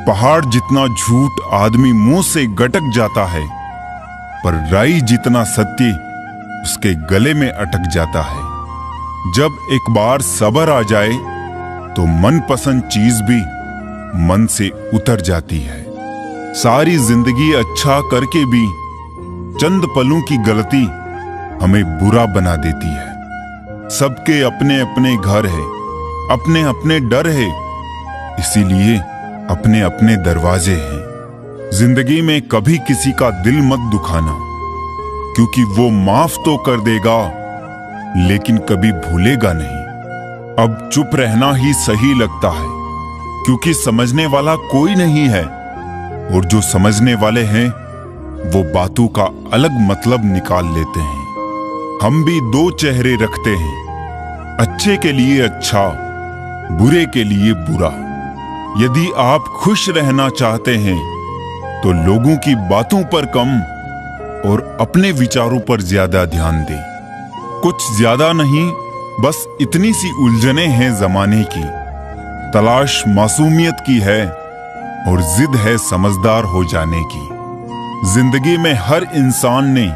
पहाड़ जितना झूठ आदमी मुंह से गटक जाता है, पर राई जितना सत्य उसके गले में अटक जाता है। जब एक बार सब्र आ जाए तो मनपसंद चीज भी मन से उतर जाती है। सारी जिंदगी अच्छा करके भी चंद पलों की गलती हमें बुरा बना देती है। सबके अपने अपने घर है, अपने अपने डर है, इसीलिए अपने अपने दरवाजे हैं। जिंदगी में कभी किसी का दिल मत दुखाना, क्योंकि वो माफ तो कर देगा लेकिन कभी भूलेगा नहीं। अब चुप रहना ही सही लगता है, क्योंकि समझने वाला कोई नहीं है, और जो समझने वाले हैं वो बातों का अलग मतलब निकाल लेते हैं। हम भी दो चेहरे रखते हैं, अच्छे के लिए अच्छा, बुरे के लिए बुरा। यदि आप खुश रहना चाहते हैं तो लोगों की बातों पर कम और अपने विचारों पर ज्यादा ध्यान दें। कुछ ज्यादा नहीं, बस इतनी सी उलझने हैं जमाने की। तलाश मासूमियत की है और जिद है समझदार हो जाने की। जिंदगी में हर इंसान ने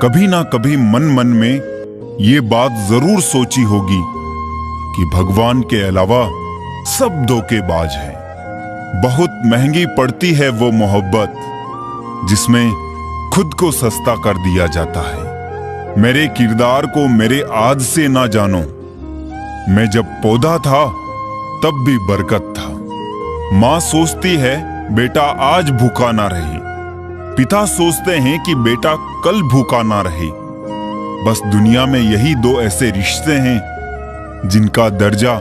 कभी ना कभी मन में ये बात जरूर सोची होगी कि भगवान के अलावा सब धोखेबाज है। बहुत महंगी पड़ती है वो मोहब्बत जिसमें खुद को सस्ता कर दिया जाता है। मेरे किरदार को मेरे आज से ना जानो, मैं जब पौधा था तब भी बरकत था। माँ सोचती है बेटा आज भूखा ना रहे, पिता सोचते हैं कि बेटा कल भूखा ना रहे। बस दुनिया में यही दो ऐसे रिश्ते हैं जिनका दर्जा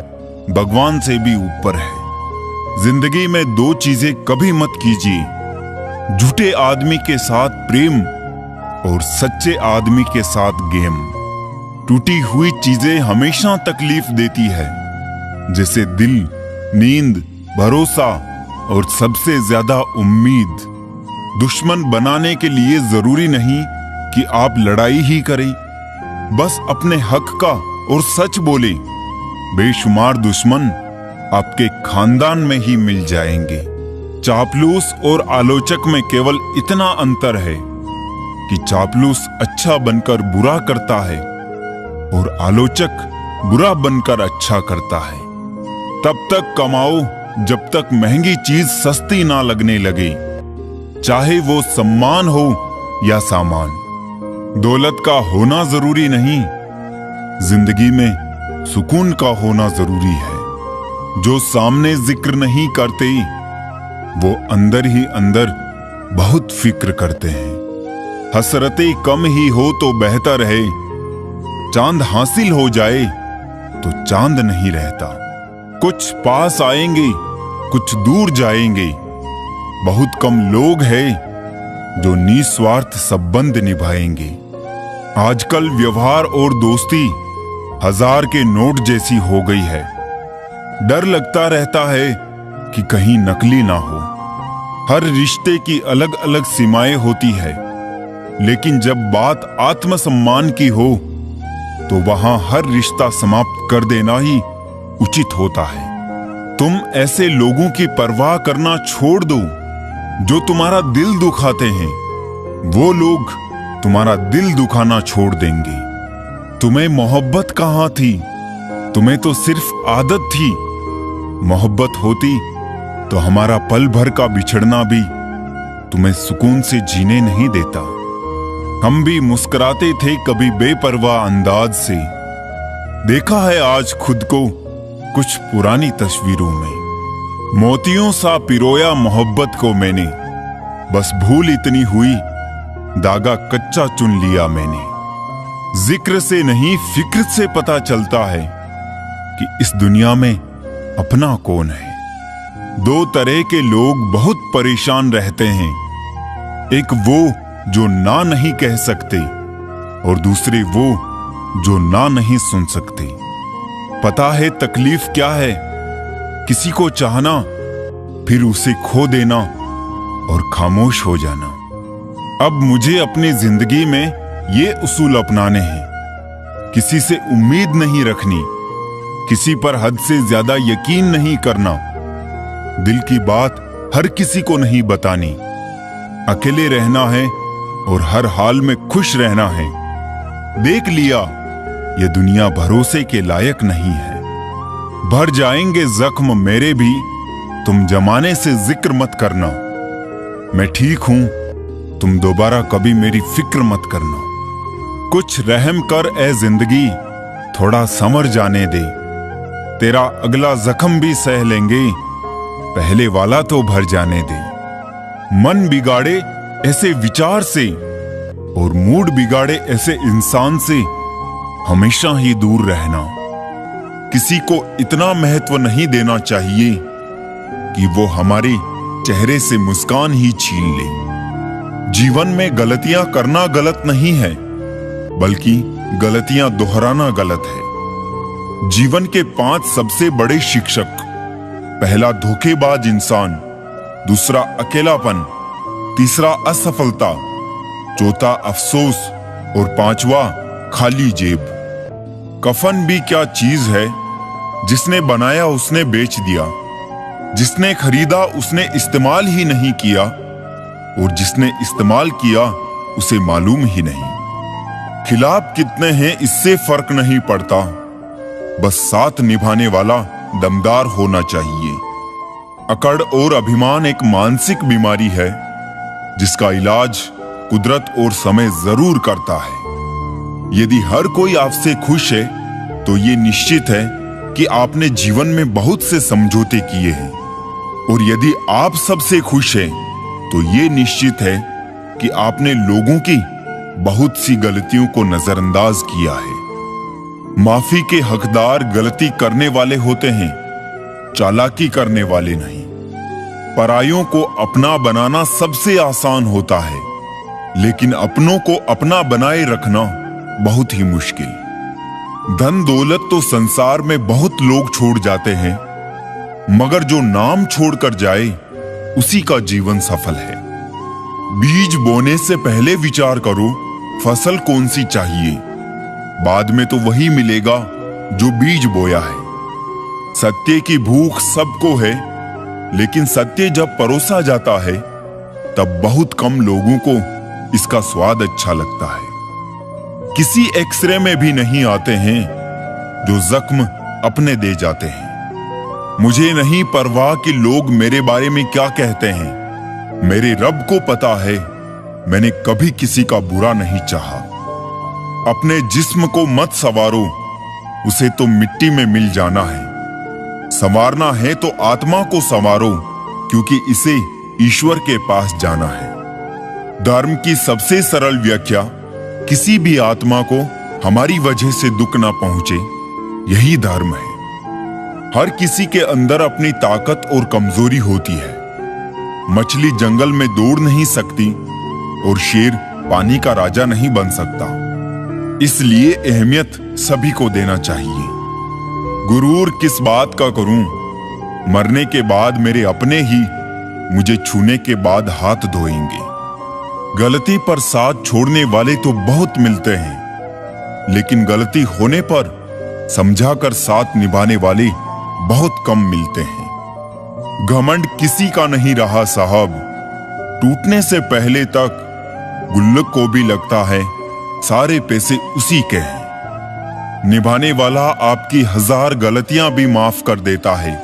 भगवान से भी ऊपर है। जिंदगी में दो चीजें कभी मत कीजिए, झूठे आदमी के साथ प्रेम और सच्चे आदमी के साथ गेम। टूटी हुई चीजें हमेशा तकलीफ देती है, जैसे दिल, नींद, भरोसा और सबसे ज्यादा उम्मीद। दुश्मन बनाने के लिए जरूरी नहीं कि आप लड़ाई ही करें, बस अपने हक का और सच बोले। बेशुमार दुश्मन आपके खानदान में ही मिल जाएंगे। चापलूस और आलोचक में केवल इतना अंतर है कि चापलूस अच्छा बनकर बुरा करता है और आलोचक बुरा बनकर अच्छा करता है। तब तक कमाओ जब तक महंगी चीज सस्ती ना लगने लगे, चाहे वो सम्मान हो या सामान। दौलत का होना जरूरी नहीं, जिंदगी में सुकून का होना जरूरी है। जो सामने जिक्र नहीं करते वो अंदर ही अंदर बहुत फिक्र करते हैं। हसरतें कम ही हो तो बेहतर है, चांद हासिल हो जाए तो चांद नहीं रहता। कुछ पास आएंगे, कुछ दूर जाएंगे। बहुत कम लोग हैं जो निस्वार्थ संबंध निभाएंगे। आजकल व्यवहार और दोस्ती 1000 के नोट जैसी हो गई है। डर लगता रहता है कि कहीं नकली ना हो। हर रिश्ते की अलग अलग सीमाएं होती है, लेकिन जब बात आत्मसम्मान की हो तो वहां हर रिश्ता समाप्त कर देना ही उचित होता है। तुम ऐसे लोगों की परवाह करना छोड़ दो जो तुम्हारा दिल दुखाते हैं। वो लोग तुम्हारा दिल दुखाना छोड़ देंगे। तुम्हें मोहब्बत कहाँ थी? तुम्हें तो सिर्फ आदत थी। मोहब्बत होती तो हमारा पल भर का बिछड़ना भी तुम्हें सुकून से जीने नहीं देता। हम भी मुस्कुराते थे कभी बेपरवाह अंदाज से। देखा है आज खुद को कुछ पुरानी तस्वीरों में। मोतियों सा पिरोया मोहब्बत को मैंने, बस भूल इतनी हुई दागा कच्चा चुन लिया मैंने। जिक्र से नहीं फिक्र से पता चलता है कि इस दुनिया में अपना कौन है। दो तरह के लोग बहुत परेशान रहते हैं, एक वो जो ना नहीं कह सकते और दूसरे वो जो ना नहीं सुन सकते। पता है तकलीफ क्या है? किसी को चाहना, फिर उसे खो देना और खामोश हो जाना। अब मुझे अपनी जिंदगी में ये उसूल अपनाने हैं। किसी से उम्मीद नहीं रखनी, किसी पर हद से ज्यादा यकीन नहीं करना, दिल की बात हर किसी को नहीं बतानी। अकेले रहना है और हर हाल में खुश रहना है। देख लिया, ये दुनिया भरोसे के लायक नहीं है। भर जाएंगे जख्म मेरे भी, तुम जमाने से जिक्र मत करना। मैं ठीक हूं, तुम दोबारा कभी मेरी फिक्र मत करना। कुछ रहम कर ए जिंदगी, थोड़ा समझ जाने दे। तेरा अगला जख्म भी सह लेंगे, पहले वाला तो भर जाने दे। मन बिगाड़े ऐसे विचार से और मूड बिगाड़े ऐसे इंसान से हमेशा ही दूर रहना। किसी को इतना महत्व नहीं देना चाहिए कि वो हमारे चेहरे से मुस्कान ही छीन ले। जीवन में गलतियां करना गलत नहीं है, बल्कि गलतियां दोहराना गलत है। जीवन के 5 सबसे बड़े शिक्षक: पहला धोखेबाज इंसान, दूसरा अकेलापन, तीसरा असफलता, चौथा अफसोस और 5वां खाली जेब। कफन भी क्या चीज है, जिसने बनाया उसने बेच दिया, जिसने खरीदा उसने इस्तेमाल ही नहीं किया और जिसने इस्तेमाल किया उसे मालूम ही नहीं। खिलाफ कितने हैं इससे फर्क नहीं पड़ता, बस साथ निभाने वाला दमदार होना चाहिए। अकड़ और अभिमान एक मानसिक बीमारी है जिसका इलाज कुदरत और समय जरूर करता है। यदि हर कोई आपसे खुश है तो ये निश्चित है कि आपने जीवन में बहुत से समझौते किए हैं, और यदि आप सबसे खुश हैं तो ये निश्चित है कि आपने लोगों की बहुत सी गलतियों को नजरअंदाज किया है। माफी के हकदार गलती करने वाले होते हैं, चालाकी करने वाले नहीं। परायों को अपना बनाना सबसे आसान होता है, लेकिन अपनों को अपना बनाए रखना बहुत ही मुश्किल। धन दौलत तो संसार में बहुत लोग छोड़ जाते हैं, मगर जो नाम छोड़कर जाए उसी का जीवन सफल है। बीज बोने से पहले विचार करो फसल कौन सी चाहिए, बाद में तो वही मिलेगा जो बीज बोया है। सत्य की भूख सबको है, लेकिन सत्य जब परोसा जाता है तब बहुत कम लोगों को इसका स्वाद अच्छा लगता है। किसी एक्सरे में भी नहीं आते हैं जो जख्म अपने दे जाते हैं। मुझे नहीं परवाह कि लोग मेरे बारे में क्या कहते हैं, मेरे रब को पता है मैंने कभी किसी का बुरा नहीं चाहा। अपने जिस्म को मत संवारो, उसे तो मिट्टी में मिल जाना है। संवारना है तो आत्मा को संवारो, क्योंकि इसे ईश्वर के पास जाना है। धर्म की सबसे सरल व्याख्या किसी भी आत्मा को हमारी वजह से दुख ना पहुंचे, यही धर्म है। हर किसी के अंदर अपनी ताकत और कमजोरी होती है। मछली जंगल में दौड़ नहीं सकती और शेर पानी का राजा नहीं बन सकता। इसलिए अहमियत सभी को देना चाहिए। गुरूर किस बात का करूं, मरने के बाद मेरे अपने ही मुझे छूने के बाद हाथ धोएंगे। गलती पर साथ छोड़ने वाले तो बहुत मिलते हैं, लेकिन गलती होने पर समझाकर साथ निभाने वाले बहुत कम मिलते हैं। घमंड किसी का नहीं रहा साहब, टूटने से पहले तक गुल्लक को भी लगता है सारे पैसे उसी के हैं। निभाने वाला आपकी 1000 गलतियां भी माफ कर देता है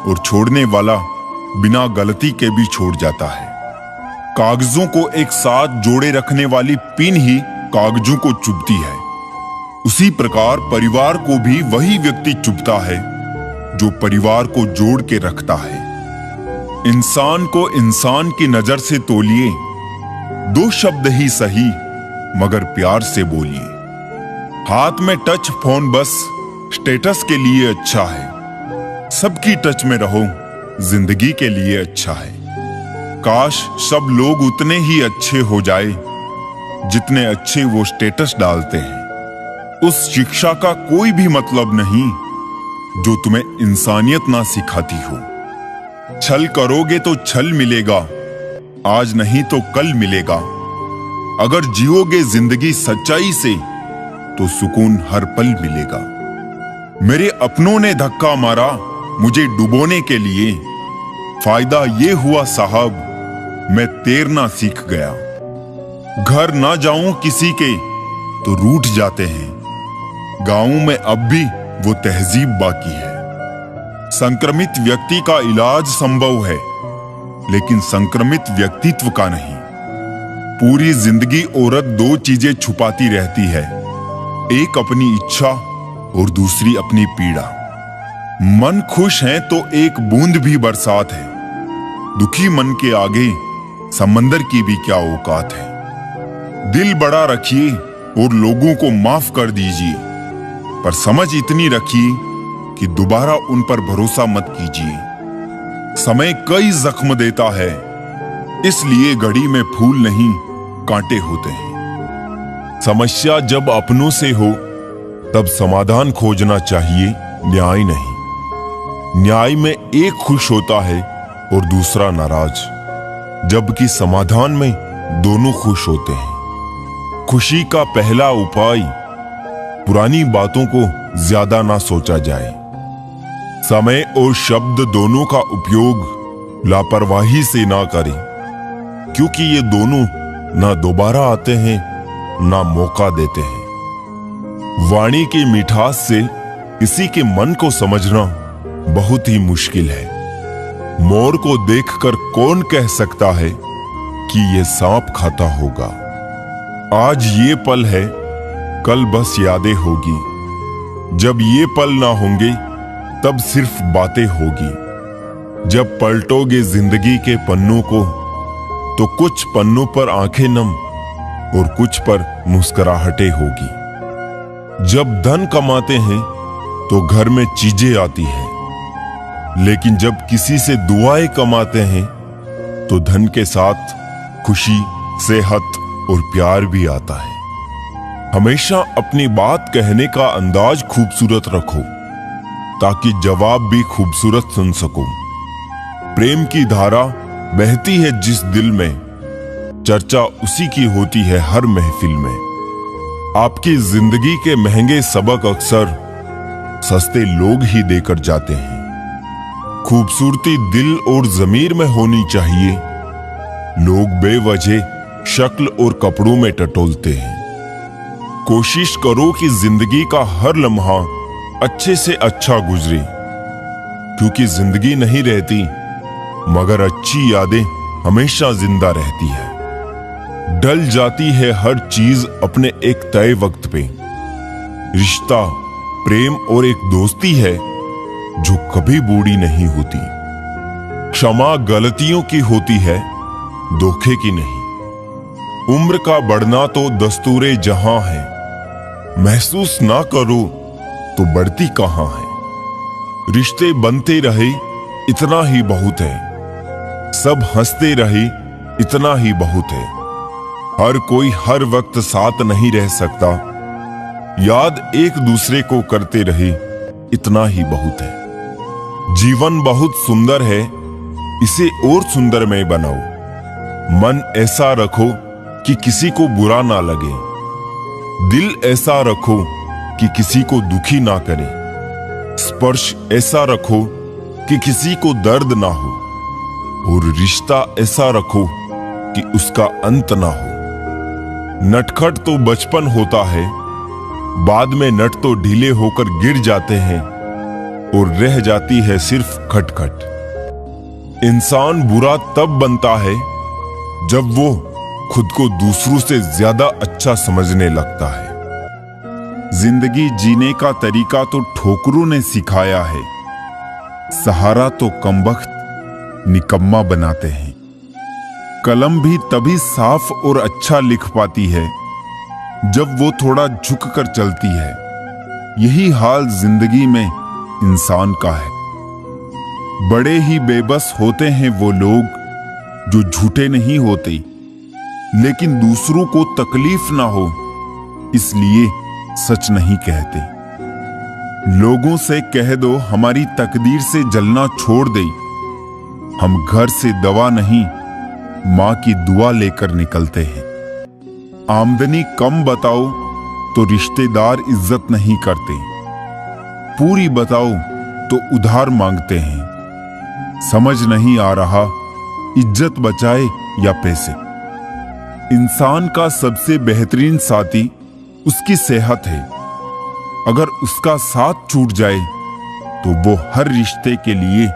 और छोड़ने वाला बिना गलती के भी छोड़ जाता है। कागजों को एक साथ जोड़े रखने वाली पिन ही कागजों को चुभती है। उसी प्रकार परिवार को भी वही व्यक्ति चुभता है जो परिवार को जोड़ के रखता है। इंसान को इंसान की नजर से तोलिए, 2 शब्द ही सही मगर प्यार से बोलिए। हाथ में टच फोन बस स्टेटस के लिए अच्छा है, सबकी टच में रहो जिंदगी के लिए अच्छा है। काश सब लोग उतने ही अच्छे हो जाए जितने अच्छे वो स्टेटस डालते हैं। उस शिक्षा का कोई भी मतलब नहीं जो तुम्हें इंसानियत ना सिखाती हो। छल करोगे तो छल मिलेगा, आज नहीं तो कल मिलेगा। अगर जियोगे जिंदगी सच्चाई से तो सुकून हर पल मिलेगा। मेरे अपनों ने धक्का मारा मुझे डुबोने के लिए, फायदा ये हुआ साहब, मैं तैरना सीख गया। घर ना जाऊं किसी के तो रूठ जाते हैं, गांव में अब भी वो तहजीब बाकी है। संक्रमित व्यक्ति का इलाज संभव है, लेकिन संक्रमित व्यक्तित्व का नहीं। पूरी जिंदगी औरत दो चीजें छुपाती रहती है, एक अपनी इच्छा और दूसरी अपनी पीड़ा। मन खुश है तो एक बूंद भी बरसात है, दुखी मन के आगे समंदर की भी क्या औकात है। दिल बड़ा रखिए और लोगों को माफ कर दीजिए, पर समझ इतनी रखिए कि दोबारा उन पर भरोसा मत कीजिए। समय कई जख्म देता है, इसलिए घड़ी में फूल नहीं कांटे होते हैं। समस्या जब अपनों से हो तब समाधान खोजना चाहिए, न्याय नहीं। न्याय में एक खुश होता है और दूसरा नाराज, जबकि समाधान में दोनों खुश होते हैं। खुशी का पहला उपाय, पुरानी बातों को ज्यादा ना सोचा जाए। समय और शब्द दोनों का उपयोग लापरवाही से ना करें, क्योंकि ये दोनों ना दोबारा आते हैं ना मौका देते हैं। वाणी की मिठास से किसी के मन को समझना बहुत ही मुश्किल है। मोर को देखकर कौन कह सकता है कि ये सांप खाता होगा। आज ये पल है, कल बस यादें होगी। जब ये पल ना होंगे तब सिर्फ बातें होगी। जब पलटोगे जिंदगी के पन्नों को तो कुछ पन्नों पर आंखें नम और कुछ पर मुस्कुराहटें होगी। जब धन कमाते हैं तो घर में चीजें आती हैं, लेकिन जब किसी से दुआएं कमाते हैं तो धन के साथ खुशी, सेहत और प्यार भी आता है। हमेशा अपनी बात कहने का अंदाज खूबसूरत रखो, ताकि जवाब भी खूबसूरत सुन सको। प्रेम की धारा बहती है जिस दिल में, चर्चा उसी की होती है हर महफिल में। आपकी जिंदगी के महंगे सबक अक्सर सस्ते लोग ही देकर जाते हैं। खूबसूरती दिल और ज़मीर में होनी चाहिए। लोग बेवजह शक्ल और कपड़ों में टटोलते हैं। कोशिश करो कि जिंदगी का हर लम्हा अच्छे से अच्छा गुजरे, क्योंकि जिंदगी नहीं रहती मगर अच्छी यादें हमेशा जिंदा रहती है। ढल जाती है हर चीज अपने एक तय वक्त पे। रिश्ता, प्रेम और एक दोस्ती है जो कभी बूढ़ी नहीं होती। क्षमा गलतियों की होती है, धोखे की नहीं। उम्र का बढ़ना तो दस्तूरे जहां है, महसूस ना करो तो बढ़ती कहां है। रिश्ते बनते रहे इतना ही बहुत है, सब हंसते रहे इतना ही बहुत है। हर कोई हर वक्त साथ नहीं रह सकता, याद एक दूसरे को करते रहे इतना ही बहुत है। जीवन बहुत सुंदर है, इसे और सुंदरमय बनाओ। मन ऐसा रखो कि किसी को बुरा ना लगे, दिल ऐसा रखो कि किसी को दुखी ना करे, स्पर्श ऐसा रखो कि किसी को दर्द ना हो, और रिश्ता ऐसा रखो कि उसका अंत ना हो। नटखट तो बचपन होता है, बाद में नट तो ढीले होकर गिर जाते हैं और रह जाती है सिर्फ खटखट। इंसान बुरा तब बनता है जब वो खुद को दूसरों से ज्यादा अच्छा समझने लगता है। जिंदगी जीने का तरीका तो ठोकरों ने सिखाया है, सहारा तो कमबख्त निकम्मा बनाते हैं। कलम भी तभी साफ और अच्छा लिख पाती है जब वो थोड़ा झुक कर चलती है। यही हाल जिंदगी में इंसान का है। बड़े ही बेबस होते हैं वो लोग जो झूठे नहीं होते, लेकिन दूसरों को तकलीफ ना हो इसलिए सच नहीं कहते। लोगों से कह दो हमारी तकदीर से जलना छोड़ दे, हम घर से दवा नहीं माँ की दुआ लेकर निकलते हैं। आमदनी कम बताओ तो रिश्तेदार इज्जत नहीं करते, पूरी बताओ तो उधार मांगते हैं। समझ नहीं आ रहा इज्जत बचाए या पैसे। इंसान का सबसे बेहतरीन साथी उसकी सेहत है। अगर उसका साथ छूट जाए तो वो हर रिश्ते के लिए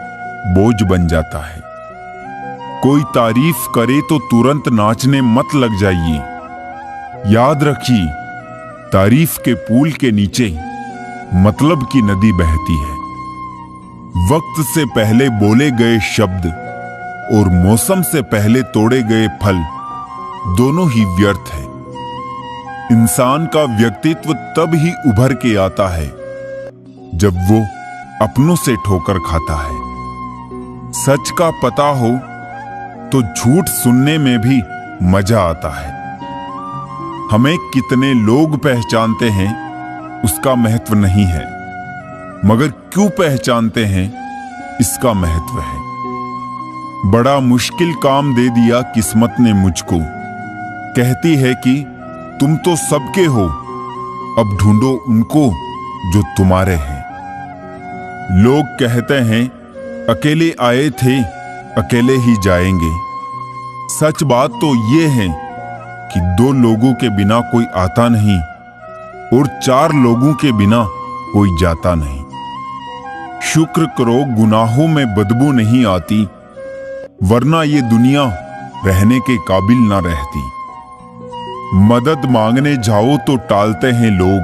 बोझ बन जाता है। कोई तारीफ करे तो तुरंत नाचने मत लग जाइए। याद रखिए, तारीफ के पुल के नीचे मतलब की नदी बहती है। वक्त से पहले बोले गए शब्द और मौसम से पहले तोड़े गए फल दोनों ही व्यर्थ है। इंसान का व्यक्तित्व तब ही उभर के आता है जब वो अपनों से ठोकर खाता है। सच का पता हो तो झूठ सुनने में भी मजा आता है। हमें कितने लोग पहचानते हैं उसका महत्व नहीं है, मगर क्यों पहचानते हैं इसका महत्व है। बड़ा मुश्किल काम दे दिया किस्मत ने मुझको। कहती है कि तुम तो सबके हो, अब ढूंढो उनको जो तुम्हारे हैं। लोग कहते हैं अकेले आए थे अकेले ही जाएंगे। सच बात तो ये है कि 2 लोगों के बिना कोई आता नहीं और 4 लोगों के बिना कोई जाता नहीं। शुक्र करो गुनाहों में बदबू नहीं आती, वरना ये दुनिया रहने के काबिल ना रहती। मदद मांगने जाओ तो टालते हैं लोग,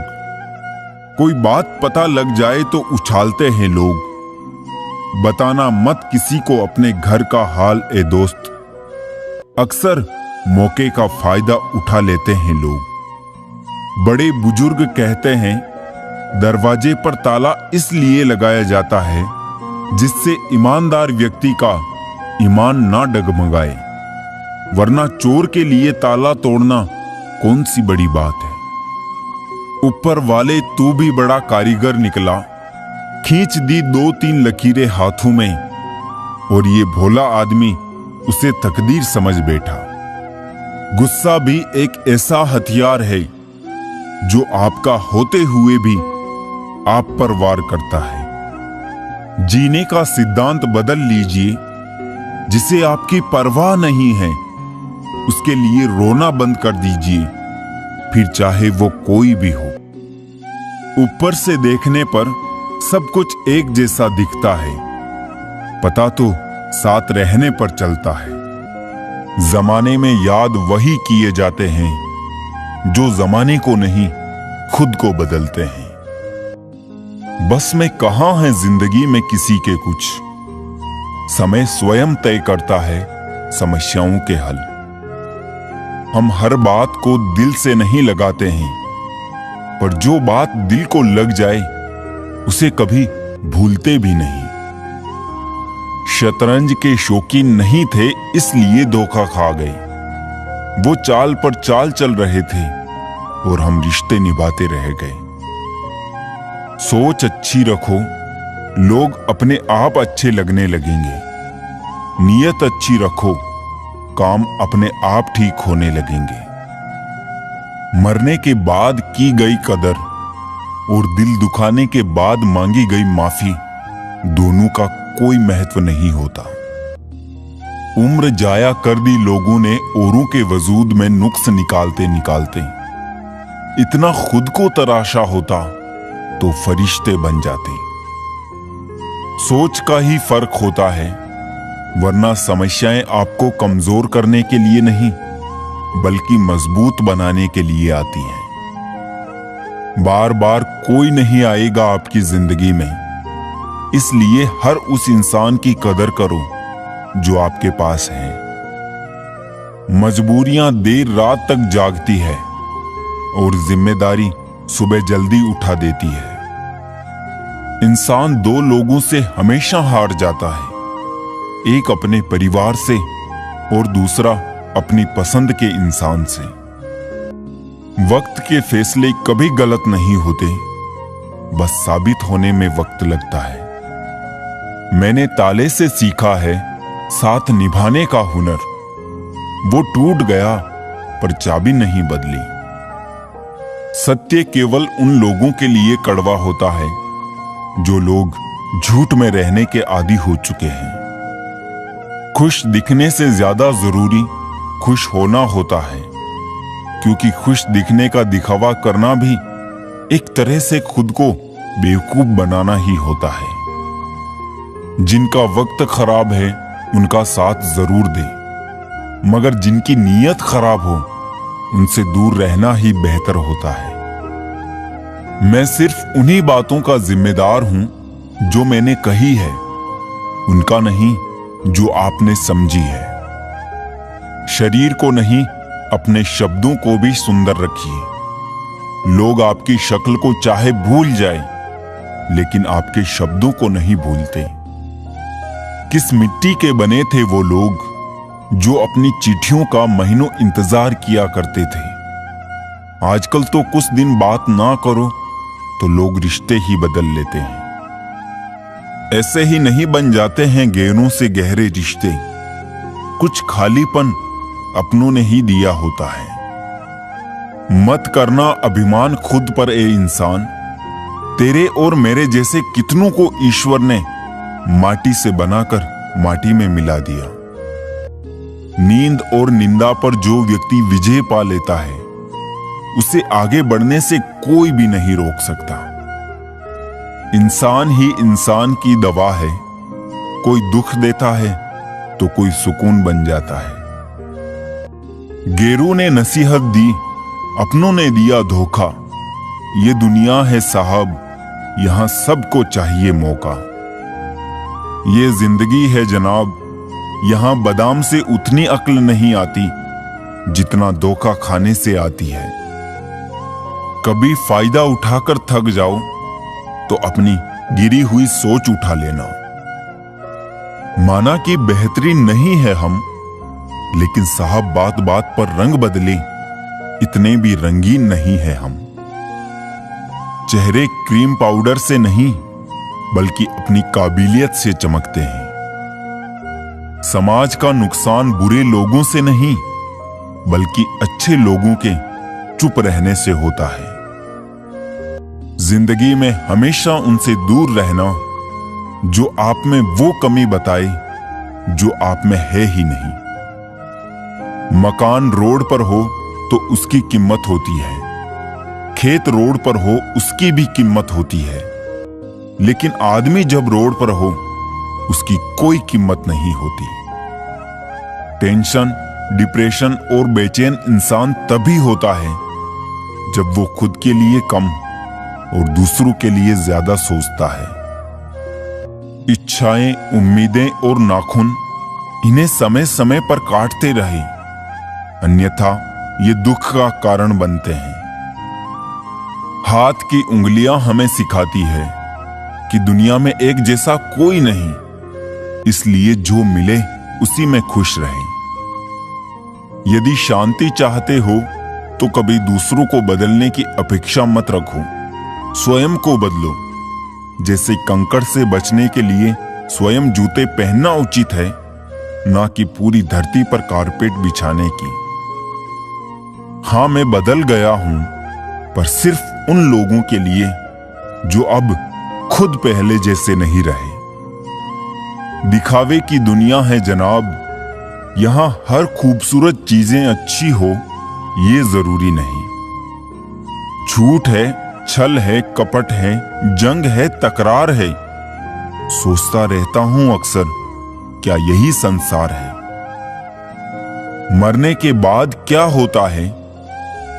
कोई बात पता लग जाए तो उछालते हैं लोग। बताना मत किसी को अपने घर का हाल ए दोस्त, अक्सर मौके का फायदा उठा लेते हैं लोग। बड़े बुजुर्ग कहते हैं दरवाजे पर ताला इसलिए लगाया जाता है जिससे ईमानदार व्यक्ति का ईमान ना डगमगाए, वरना चोर के लिए ताला तोड़ना कौन सी बड़ी बात है। ऊपर वाले तू भी बड़ा कारीगर निकला, खींच दी 2-3 लकीरें हाथों में और ये भोला आदमी उसे तकदीर समझ बैठा। गुस्सा भी एक ऐसा हथियार है जो आपका होते हुए भी आप पर वार करता है। जीने का सिद्धांत बदल लीजिए। जिसे आपकी परवाह नहीं है उसके लिए रोना बंद कर दीजिए, फिर चाहे वो कोई भी हो। ऊपर से देखने पर सब कुछ एक जैसा दिखता है, पता तो साथ रहने पर चलता है। जमाने में याद वही किए जाते हैं जो जमाने को नहीं खुद को बदलते हैं। बस में कहां है जिंदगी में किसी के कुछ, समय स्वयं तय करता है समस्याओं के हल। हम हर बात को दिल से नहीं लगाते हैं, पर जो बात दिल को लग जाए उसे कभी भूलते भी नहीं। शतरंज के शौकीन नहीं थे इसलिए धोखा खा गए। वो चाल पर चाल चल रहे थे और हम रिश्ते निभाते रह गए। सोच अच्छी रखो, लोग अपने आप अच्छे लगने लगेंगे। नीयत अच्छी रखो, काम अपने आप ठीक होने लगेंगे। मरने के बाद की गई कदर और दिल दुखाने के बाद मांगी गई माफी दोनों का कोई महत्व नहीं होता। उम्र जाया कर दी लोगों ने औरों के वजूद में नुक्स निकालते निकालते। इतना खुद को तराशा होता तो फरिश्ते बन जाते। सोच का ही फर्क होता है, वरना समस्याएं आपको कमजोर करने के लिए नहीं बल्कि मजबूत बनाने के लिए आती हैं। बार बार कोई नहीं आएगा आपकी जिंदगी में, इसलिए हर उस इंसान की कदर करो जो आपके पास है। मजबूरियां देर रात तक जागती है और जिम्मेदारी सुबह जल्दी उठा देती है। इंसान 2 लोगों से हमेशा हार जाता है, एक अपने परिवार से और दूसरा अपनी पसंद के इंसान से। वक्त के फैसले कभी गलत नहीं होते, बस साबित होने में वक्त लगता है। मैंने ताले से सीखा है साथ निभाने का हुनर। वो टूट गया पर चाबी नहीं बदली। सत्य केवल उन लोगों के लिए कड़वा होता है जो लोग झूठ में रहने के आदी हो चुके हैं। खुश दिखने से ज्यादा जरूरी खुश होना होता है, क्योंकि खुश दिखने का दिखावा करना भी एक तरह से खुद को बेवकूफ बनाना ही होता है। जिनका वक्त खराब है उनका साथ जरूर दे, मगर जिनकी नीयत खराब हो उनसे दूर रहना ही बेहतर होता है। मैं सिर्फ उन्हीं बातों का जिम्मेदार हूं जो मैंने कही है, उनका नहीं जो आपने समझी है। शरीर को नहीं, अपने शब्दों को भी सुंदर रखिए। लोग आपकी शक्ल को चाहे भूल जाए, लेकिन आपके शब्दों को नहीं भूलते। किस मिट्टी के बने थे वो लोग जो अपनी चिट्ठियों का महीनों इंतजार किया करते थे। आजकल तो कुछ दिन बात ना करो तो लोग रिश्ते ही बदल लेते हैं। ऐसे ही नहीं बन जाते हैं गहरों से गहरे रिश्ते। कुछ खालीपन अपनों ने ही दिया होता है। मत करना अभिमान खुद पर ए इंसान। तेरे और मेरे जैसे कितनों को ईश्वर ने माटी से बनाकर माटी में मिला दिया। नींद और निंदा पर जो व्यक्ति विजय पा लेता है, उसे आगे बढ़ने से कोई भी नहीं रोक सकता। इंसान ही इंसान की दवा है। कोई दुख देता है तो कोई सुकून बन जाता है। गैरों ने नसीहत दी, अपनों ने दिया धोखा। ये दुनिया है साहब, यहां सबको चाहिए मौका। ये जिंदगी है जनाब, यहां बादाम से उतनी अक्ल नहीं आती जितना धोखा खाने से आती है। कभी फायदा उठाकर थक जाओ तो अपनी गिरी हुई सोच उठा लेना। माना कि बेहतरीन नहीं है हम, लेकिन साहब बात बात पर रंग बदले इतने भी रंगीन नहीं है हम। चेहरे क्रीम पाउडर से नहीं, बल्कि अपनी काबिलियत से चमकते हैं। समाज का नुकसान बुरे लोगों से नहीं, बल्कि अच्छे लोगों के चुप रहने से होता है। जिंदगी में हमेशा उनसे दूर रहना जो आप में वो कमी बताए जो आप में है ही नहीं। मकान रोड पर हो तो उसकी कीमत होती है, खेत रोड पर हो उसकी भी कीमत होती है, लेकिन आदमी जब रोड पर हो उसकी कोई कीमत नहीं होती। टेंशन, डिप्रेशन और बेचैन इंसान तभी होता है जब वो खुद के लिए कम और दूसरों के लिए ज्यादा सोचता है। इच्छाएं, उम्मीदें और नाखून, इन्हें समय समय पर काटते रहे, अन्यथा ये दुख का कारण बनते हैं। हाथ की उंगलियां हमें सिखाती है कि दुनिया में एक जैसा कोई नहीं, इसलिए जो मिले उसी में खुश रहें। यदि शांति चाहते हो तो कभी दूसरों को बदलने की अपेक्षा मत रखो, स्वयं को बदलो। जैसे कंकड़ से बचने के लिए स्वयं जूते पहनना उचित है, ना कि पूरी धरती पर कारपेट बिछाने की। हाँ, मैं बदल गया हूं, पर सिर्फ उन लोगों के लिए जो अब खुद पहले जैसे नहीं रहे। दिखावे की दुनिया है जनाब, यहां हर खूबसूरत चीजें अच्छी हो ये जरूरी नहीं। झूठ है, छल है, कपट है, जंग है, तकरार है। सोचता रहता हूं अक्सर, क्या यही संसार है? मरने के बाद क्या होता है,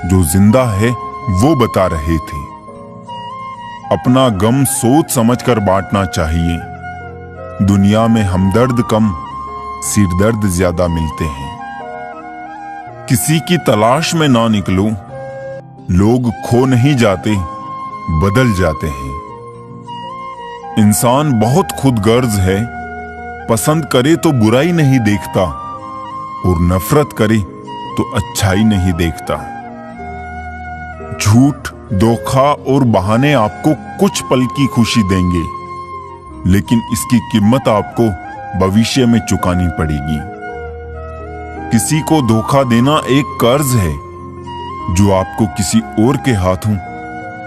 जो जिंदा है वो बता रहे थे। अपना गम सोच समझकर बांटना चाहिए। दुनिया में हमदर्द कम, सिरदर्द ज्यादा मिलते हैं। किसी की तलाश में ना निकलो, लोग खो नहीं जाते, बदल जाते हैं। इंसान बहुत खुदगर्ज है, पसंद करे तो बुराई नहीं देखता और नफरत करे तो अच्छाई नहीं देखता। झूठ, धोखा और बहाने आपको कुछ पल की खुशी देंगे, लेकिन इसकी कीमत आपको भविष्य में चुकानी पड़ेगी। किसी को धोखा देना एक कर्ज है जो आपको किसी और के हाथों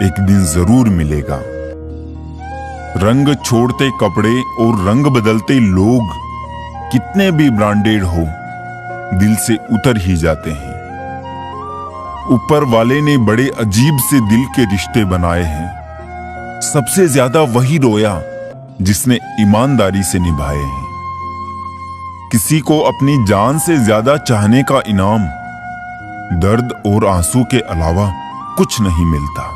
एक दिन जरूर मिलेगा। रंग छोड़ते कपड़े और रंग बदलते लोग कितने भी ब्रांडेड हो, दिल से उतर ही जाते हैं। ऊपर वाले ने बड़े अजीब से दिल के रिश्ते बनाए हैं। सबसे ज्यादा वही रोया जिसने ईमानदारी से निभाए हैं। किसी को अपनी जान से ज्यादा चाहने का इनाम दर्द और आंसू के अलावा कुछ नहीं मिलता।